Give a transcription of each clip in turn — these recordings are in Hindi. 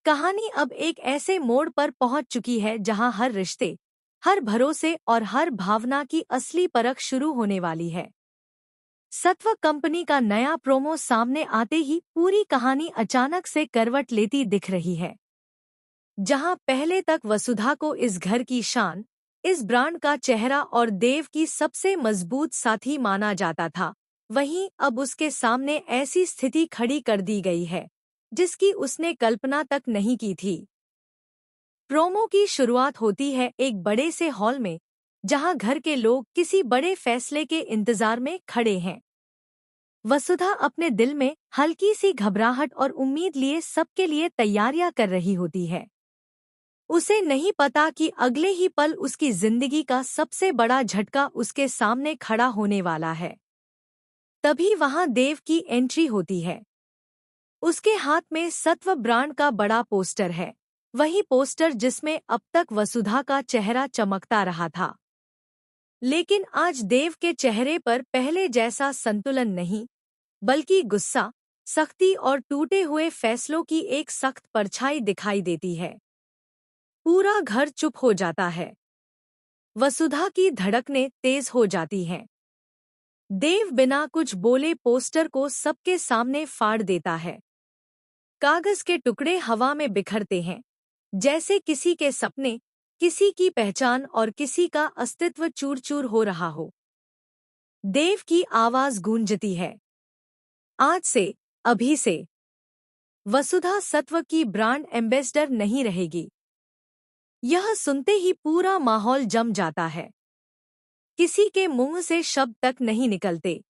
कहानी अब एक ऐसे मोड़ पर पहुंच चुकी है जहां हर रिश्ते, हर भरोसे और हर भावना की असली परख शुरू होने वाली है। सत्व कंपनी का नया प्रोमो सामने आते ही पूरी कहानी अचानक से करवट लेती दिख रही है। जहां पहले तक वसुधा को इस घर की शान, इस ब्रांड का चेहरा और देव की सबसे मजबूत साथी माना जाता था, वहीं अब उसके सामने ऐसी स्थिति खड़ी कर दी गई है जिसकी उसने कल्पना तक नहीं की थी। प्रोमो की शुरुआत होती है एक बड़े से हॉल में, जहां घर के लोग किसी बड़े फैसले के इंतजार में खड़े हैं। वसुधा अपने दिल में हल्की सी घबराहट और उम्मीद लिए सबके लिए तैयारियां कर रही होती है। उसे नहीं पता कि अगले ही पल उसकी जिंदगी का सबसे बड़ा झटका उसके सामने खड़ा होने वाला है। तभी वहां देव की एंट्री होती है। उसके हाथ में सत्व ब्रांड का बड़ा पोस्टर है, वही पोस्टर जिसमें अब तक वसुधा का चेहरा चमकता रहा था। लेकिन आज देव के चेहरे पर पहले जैसा संतुलन नहीं, बल्कि गुस्सा, सख्ती और टूटे हुए फैसलों की एक सख्त परछाई दिखाई देती है। पूरा घर चुप हो जाता है। वसुधा की धड़कनें तेज हो जाती हैं। देव बिना कुछ बोले पोस्टर को सबके सामने फाड़ देता है। कागज के टुकड़े हवा में बिखरते हैं, जैसे किसी के सपने, किसी की पहचान और किसी का अस्तित्व चूर-चूर हो रहा हो। देव की आवाज गूंजती है, आज से, अभी से, वसुधा सत्व की ब्रांड एम्बेसडर नहीं रहेगी। यह सुनते ही पूरा माहौल जम जाता है। किसी के मुंह से शब्द तक नहीं निकलते।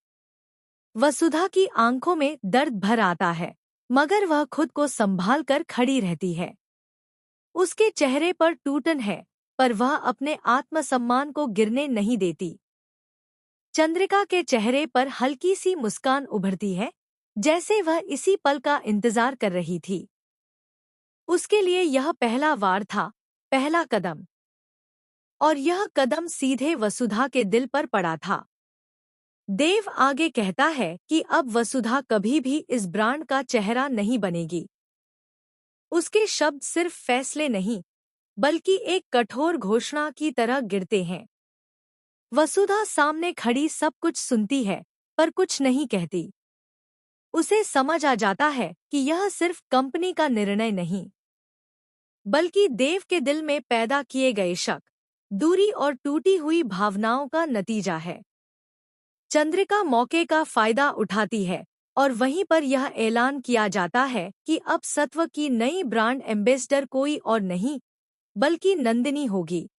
वसुधा की आंखों में दर्द भर आता है, मगर वह खुद को संभाल कर खड़ी रहती है। उसके चेहरे पर टूटन है, पर वह अपने आत्मसम्मान को गिरने नहीं देती। चंद्रिका के चेहरे पर हल्की सी मुस्कान उभरती है, जैसे वह इसी पल का इंतजार कर रही थी। उसके लिए यह पहला वार था, पहला कदम। और यह कदम सीधे वसुधा के दिल पर पड़ा था। देव आगे कहता है कि अब वसुधा कभी भी इस ब्रांड का चेहरा नहीं बनेगी। उसके शब्द सिर्फ फैसले नहीं, बल्कि एक कठोर घोषणा की तरह गिरते हैं। वसुधा सामने खड़ी सब कुछ सुनती है, पर कुछ नहीं कहती। उसे समझ आ जाता है कि यह सिर्फ कंपनी का निर्णय नहीं, बल्कि देव के दिल में पैदा किए गए शक, दूरी और टूटी हुई भावनाओं का नतीजा है। चंद्रिका मौके का फायदा उठाती है और वहीं पर यह ऐलान किया जाता है कि अब सत्व की नई ब्रांड एम्बेसडर कोई और नहीं, बल्कि नंदिनी होगी।